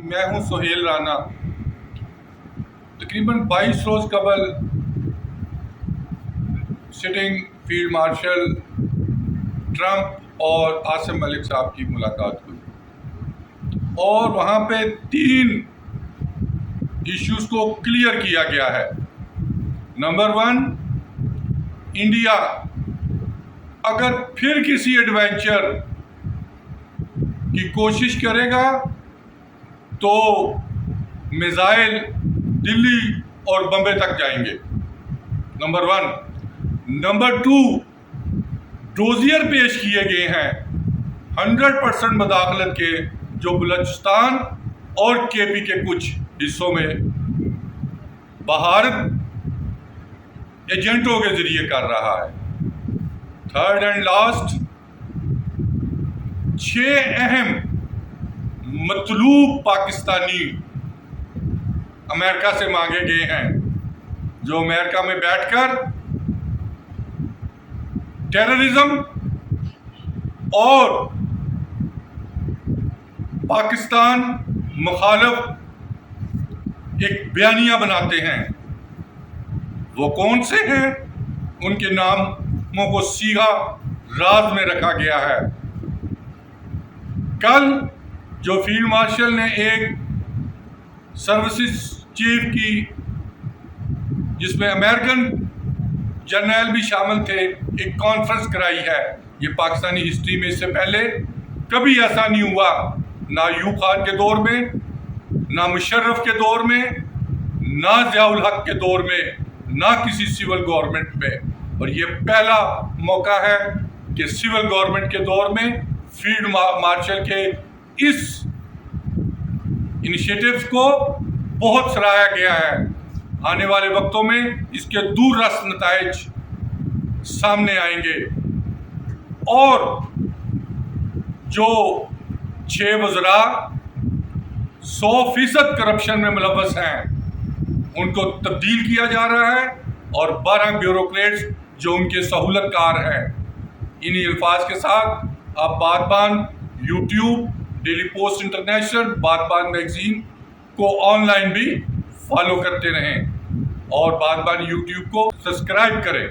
میں ہوں سہیل رانا۔ تقریباً 22 روز قبل سٹنگ فیلڈ مارشل ٹرمپ اور عاصم ملک صاحب کی ملاقات ہوئی اور وہاں پہ 3 ایشوز کو کلیئر کیا گیا ہے۔ نمبر 1، انڈیا اگر پھر کسی ایڈوینچر کی کوشش کرے گا تو میزائل دلی اور بمبے تک جائیں گے، نمبر 1۔ نمبر 2، ڈوزیر پیش کیے گئے ہیں 100% مداخلت کے، جو بلوچستان اور کے پی کے کچھ حصوں میں بھارت ایجنٹوں کے ذریعے کر رہا ہے۔ 3rd اینڈ لاسٹ، 6 اہم مطلوب پاکستانی امریکہ سے مانگے گئے ہیں، جو امریکہ میں بیٹھ کر ٹیررزم اور پاکستان مخالف ایک بیانیہ بناتے ہیں۔ وہ کون سے ہیں؟ ان کے ناموں کو سیدھا راز میں رکھا گیا ہے۔ کل جو فیلڈ مارشل نے ایک سروسز چیف کی، جس میں امریکن جرنیل بھی شامل تھے، ایک کانفرنس کرائی ہے۔ یہ پاکستانی ہسٹری میں اس سے پہلے کبھی ایسا نہیں ہوا، نہ ایوب خان کے دور میں، نہ مشرف کے دور میں، نہ ضیاء الحق کے دور میں، نہ کسی سول گورنمنٹ میں، اور یہ پہلا موقع ہے کہ سول گورنمنٹ کے دور میں فیلڈ مارشل کے اس انیشیٹیوز کو بہت سراہا گیا ہے۔ آنے والے وقتوں میں اس کے دور رس نتائج سامنے آئیں گے، اور جو 6 وزراء 100% کرپشن میں ملوث ہیں، ان کو تبدیل کیا جا رہا ہے، اور 12 بیوروکریٹس جو ان کے سہولت کار ہیں۔ انہی الفاظ کے ساتھ آپ بات بان یوٹیوب، ڈیلی پوسٹ انٹرنیشنل، بات بان میگزین کو آن لائن بھی فالو کرتے رہیں، اور بات بان یوٹیوب کو سبسکرائب کریں۔